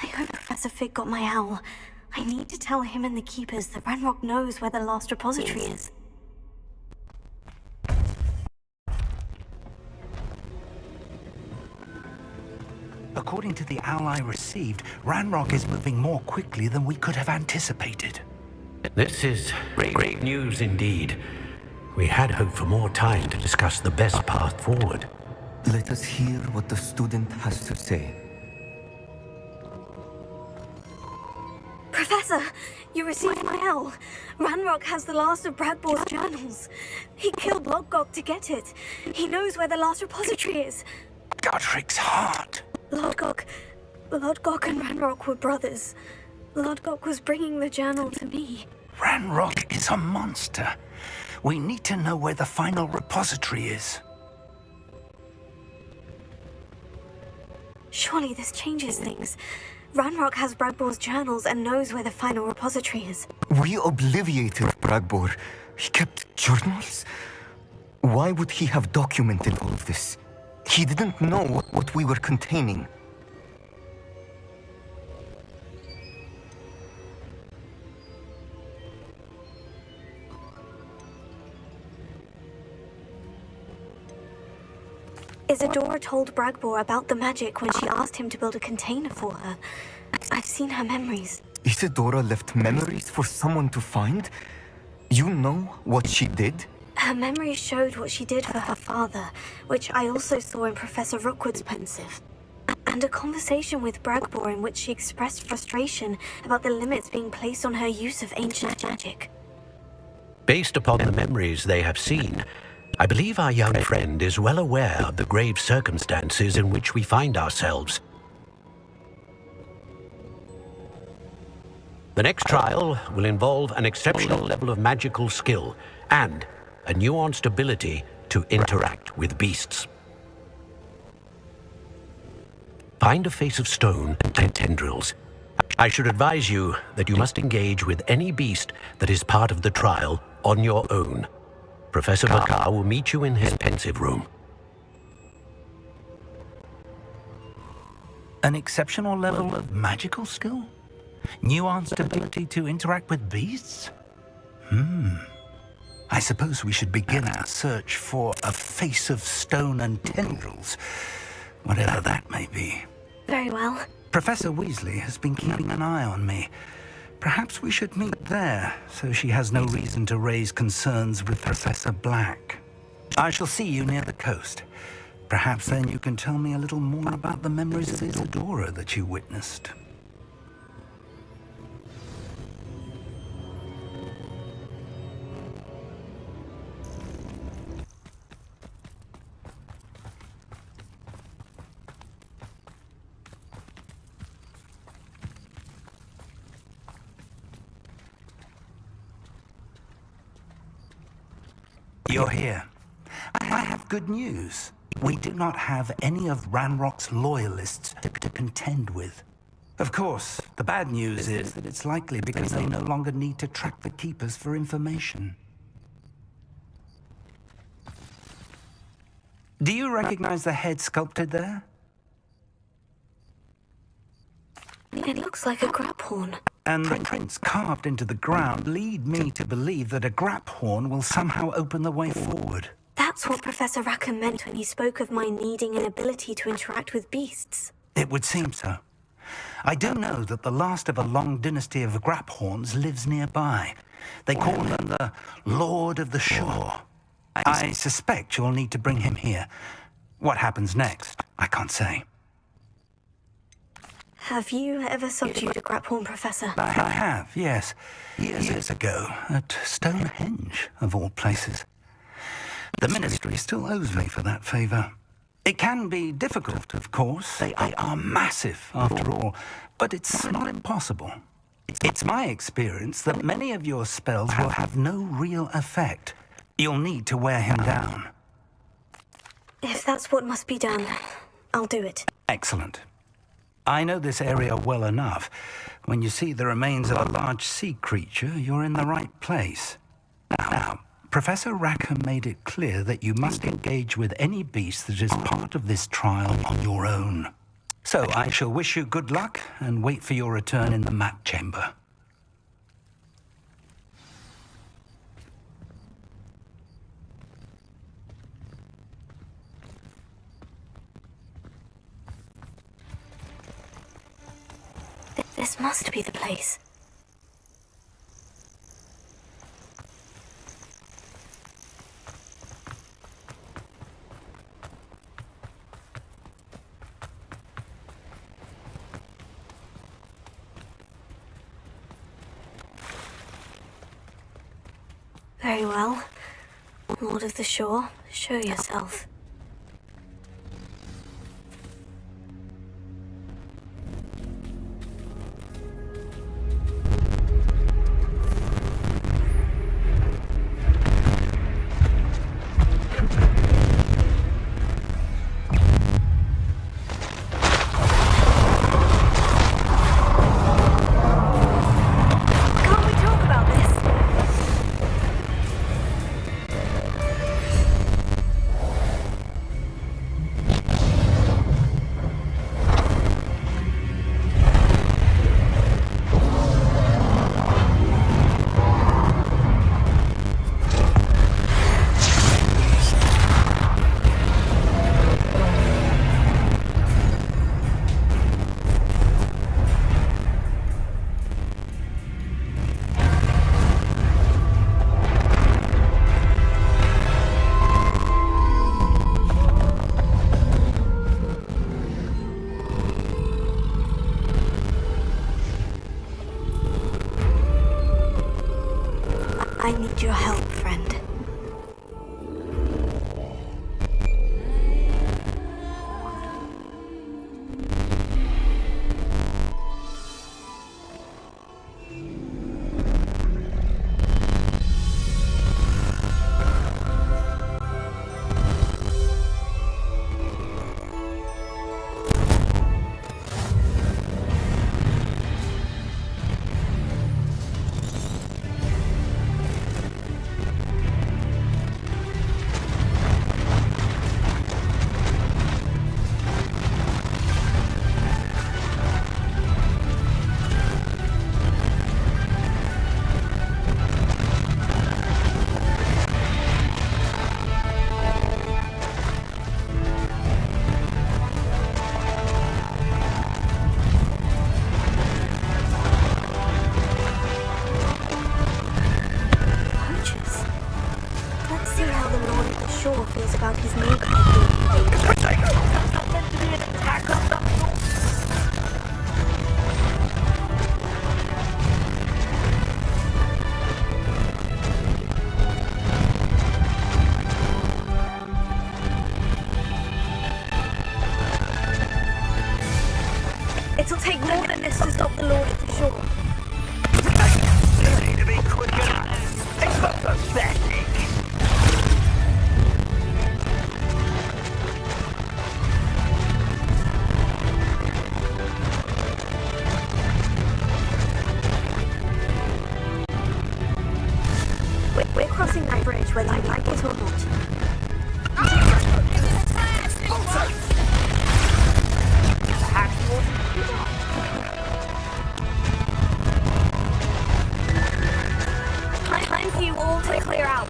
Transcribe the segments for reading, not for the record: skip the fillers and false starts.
I hope Professor Fig got my owl. I need to tell him and the keepers that Ranrock knows where the last repository is. According to the owl I received, Ranrock is moving more quickly than we could have anticipated. This is great news indeed. We had hoped for more time to discuss the best path forward. Let us hear what the student has to say. Professor, you received my owl. Ranrock has the last of Bradbore's journals. He killed Lodgok to get it. He knows where the last repository is. Godric's heart. Lodgok and Ranrock were brothers. Lodgok was bringing the journal to me. Ranrock is a monster. We need to know where the final repository is. Surely this changes things. Ranrock has Bradbore's journals and knows where the final repository is. We obliviated Bradbore. He kept journals? Why would he have documented all of this? He didn't know what we were containing. Izydory told Bradbore about the magic when she asked him to build a container for her. I've seen her memories. Isidora left memories for someone to find? You know what she did? Her memories showed what she did for her father, which I also saw in Professor Rookwood's pensive. And a conversation with Bradbore in which she expressed frustration about the limits being placed on her use of ancient magic. Based upon the memories they have seen, I believe our young friend is well aware of the grave circumstances in which we find ourselves. The next trial will involve an exceptional level of magical skill and a nuanced ability to interact with beasts. Find a face of stone and tendrils. I should advise you that you must engage with any beast that is part of the trial on your own. Professor Bakara will meet you in his pensive room. An exceptional level of magical skill? Nuanced ability to interact with beasts? I suppose we should begin our search for a face of stone and tendrils, whatever that may be. Very well. Professor Weasley has been keeping an eye on me. Perhaps we should meet there, so she has no reason to raise concerns with Professor Black. I shall see you near the coast. Perhaps then you can tell me a little more about the memories of Isidora that you witnessed. You're here. I have good news. We do not have any of Ranrock's loyalists to contend with. Of course, the bad news is that it's likely because they no longer need to track the Keepers for information. Do you recognize the head sculpted there? It looks like a graphorn. And the prints carved into the ground lead me to believe that a graphorn will somehow open the way forward. That's what Professor Rackham meant when he spoke of my needing an ability to interact with beasts. It would seem so. I do know that the last of a long dynasty of graphorns lives nearby. They call him the Lord of the Shore. I suspect you'll need to bring him here. What happens next, I can't say. Have you ever subdued a graphorn, Professor? I have, yes. Years ago, at Stonehenge, of all places. The Ministry still owes me for that favor. It can be difficult, of course. They are massive, after all, but it's not impossible. It's my experience that many of your spells will have no real effect. You'll need to wear him down. If that's what must be done, I'll do it. Excellent. I know this area well enough. When you see the remains of a large sea creature, you're in the right place. Now, Professor Rackham made it clear that you must engage with any beast that is part of this trial on your own. So I shall wish you good luck and wait for your return in the map chamber. This must be the place. Very well. Lord of the Shore, show yourself. I need your help, friend. About his It'll take more than this to stop the Lord of the Shore. You need to be quicker. It's not pathetic. We're crossing that bridge whether you like it or not. Time for you all to clear out.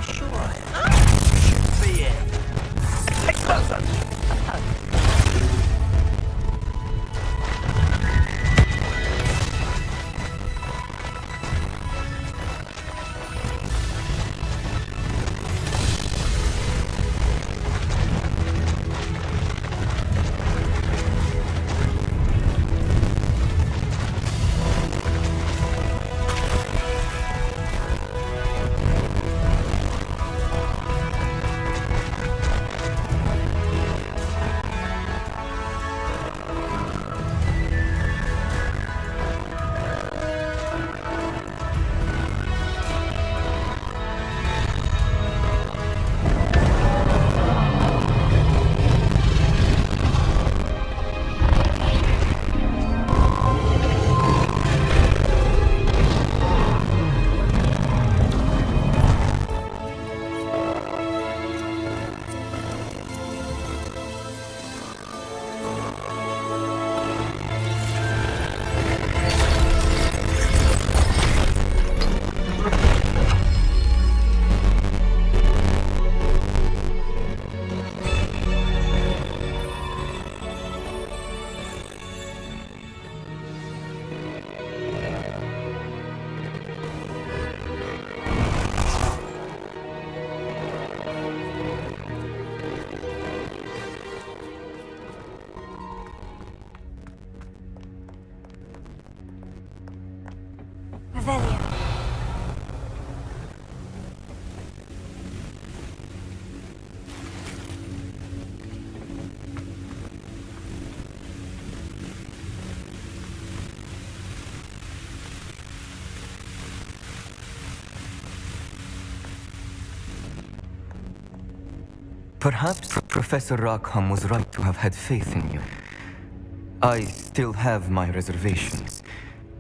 Sure. Should be it. Excellent. Perhaps Professor Rackham was right to have had faith in you. I still have my reservations.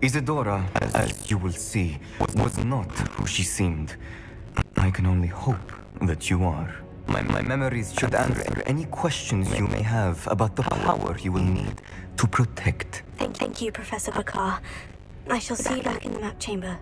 Isidora, as you will see, was not who she seemed. I can only hope that you are. My memories should answer any questions you may have about the power you will need to protect. Thank you, Professor Bakara. I shall see you back in the map chamber.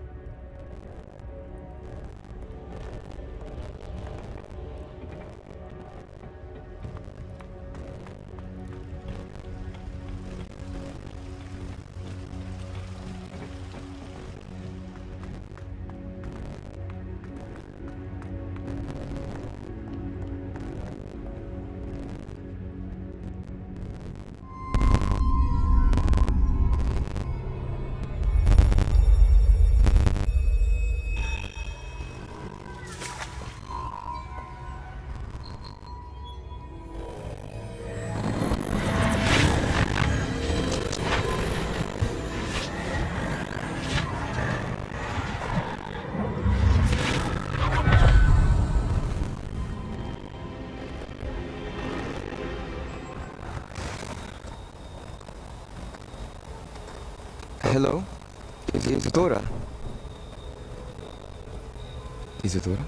Hello? Isidora? Isidora?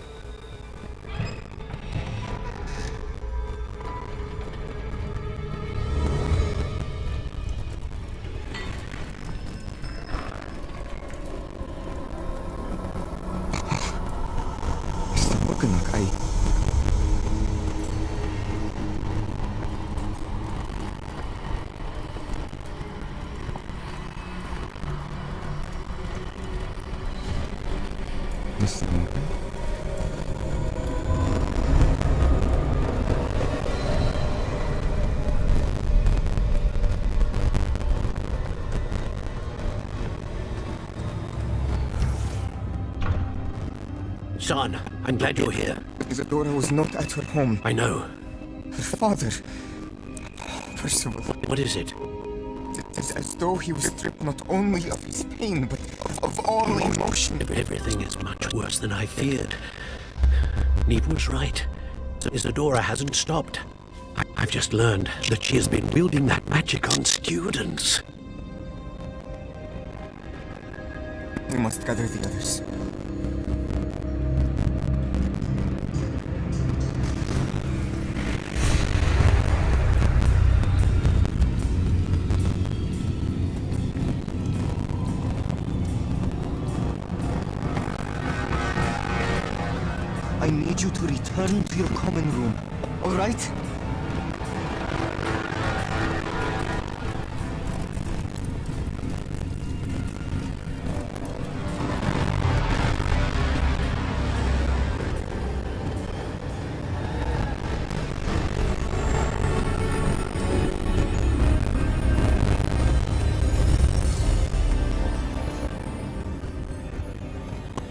Está bakınak ay. Nasıl bakın? Son, I'm glad you're here. Isidora was not at her home. I know. Her father... Percival. What is it? It is as though he was stripped not only of his pain, but of all emotion. Everything is much worse than I feared. Neve was right. Isidora hasn't stopped. I've just learned that she has been wielding that magic on students. We must gather the others. I need you to return to your common room, all right?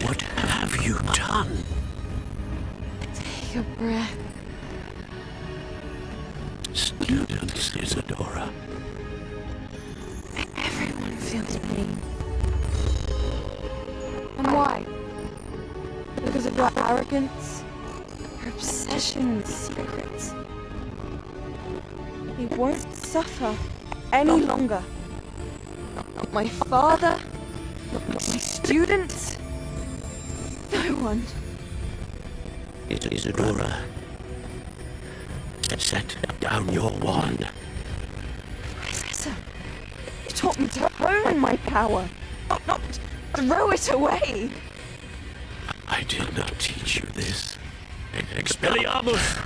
What have you done? Take a breath. Students, Isidora. Everyone feels pain. And why? Because of your arrogance? Your obsession with secrets? He won't suffer any longer. Not my father, not my students. No one. Isidora, set down your wand. Professor, you taught me to own my power, not throw it away. I did not teach you this. Expelliarmus!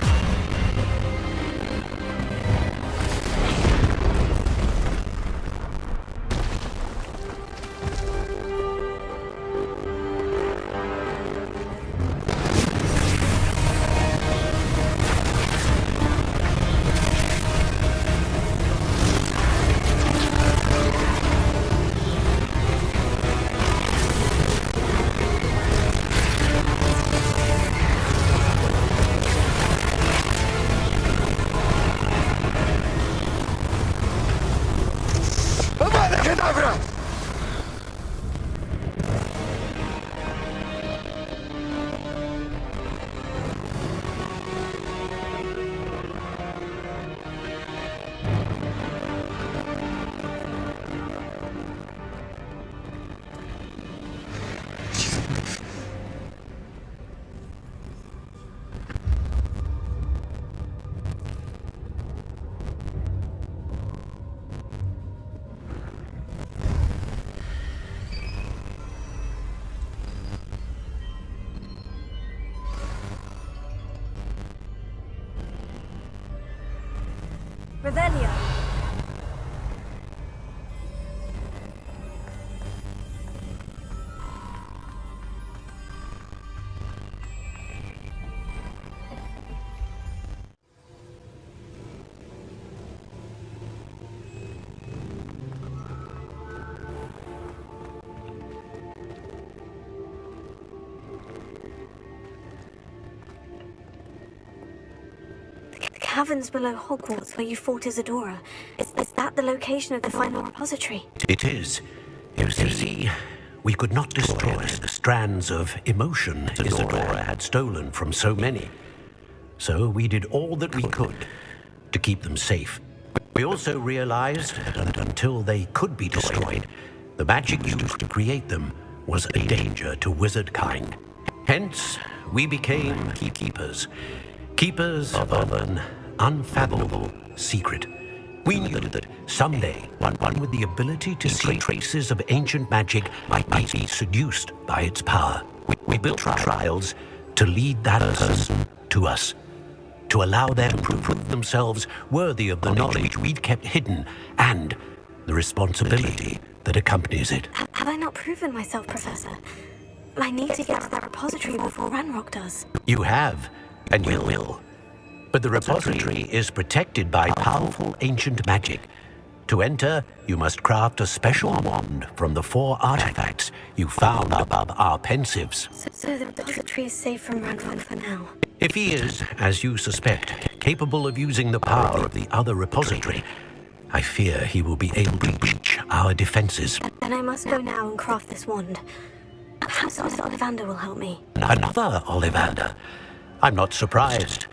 Revelio. The caverns below Hogwarts where you fought Isidora. Is that the location of the final repository? It is. You see, we could not destroy the strands of emotion Isidora had stolen from so many. So we did all that we could to keep them safe. We also realized that until they could be destroyed, the magic used to create them was a danger to wizard kind. Hence, we became keepers. Keepers of an unfathomable secret. We knew that someday, one with the ability to see traces of ancient magic might be seduced by its power. We built trials to lead that person to us, to allow them to prove themselves worthy of the knowledge we'd kept hidden and the responsibility that accompanies it. Have I not proven myself, Professor? I need to get to that repository before Ranrock does. You have, and you will. But the repository is protected by powerful ancient magic. To enter, you must craft a special wand from the 4 artifacts you found above our pensives. So the repository is safe from Ranrock for now. If he is, as you suspect, capable of using the power of the other repository, I fear he will be able to breach our defenses. Then I must go now and craft this wand. Perhaps Mr. Ollivander will help me. Another Ollivander? I'm not surprised.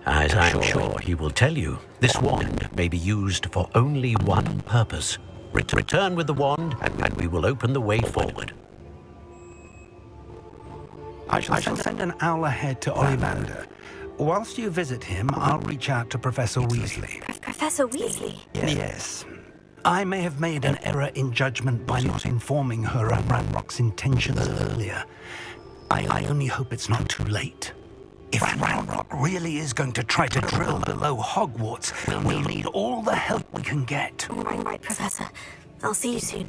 As I'm sure he will tell you, this wand may be used for only one purpose. Return with the wand, and we will open the way forward. I shall send an owl ahead to Ollivander. Whilst you visit him, I'll reach out to Professor Weasley. Professor Weasley? Yes. I may have made an error in judgment by not informing her of Ranrock's intentions earlier. I only hope it's not too late. If Ranrock really is going to try to drill below Hogwarts, we'll need all the help we can get. Right, Professor. I'll see you soon.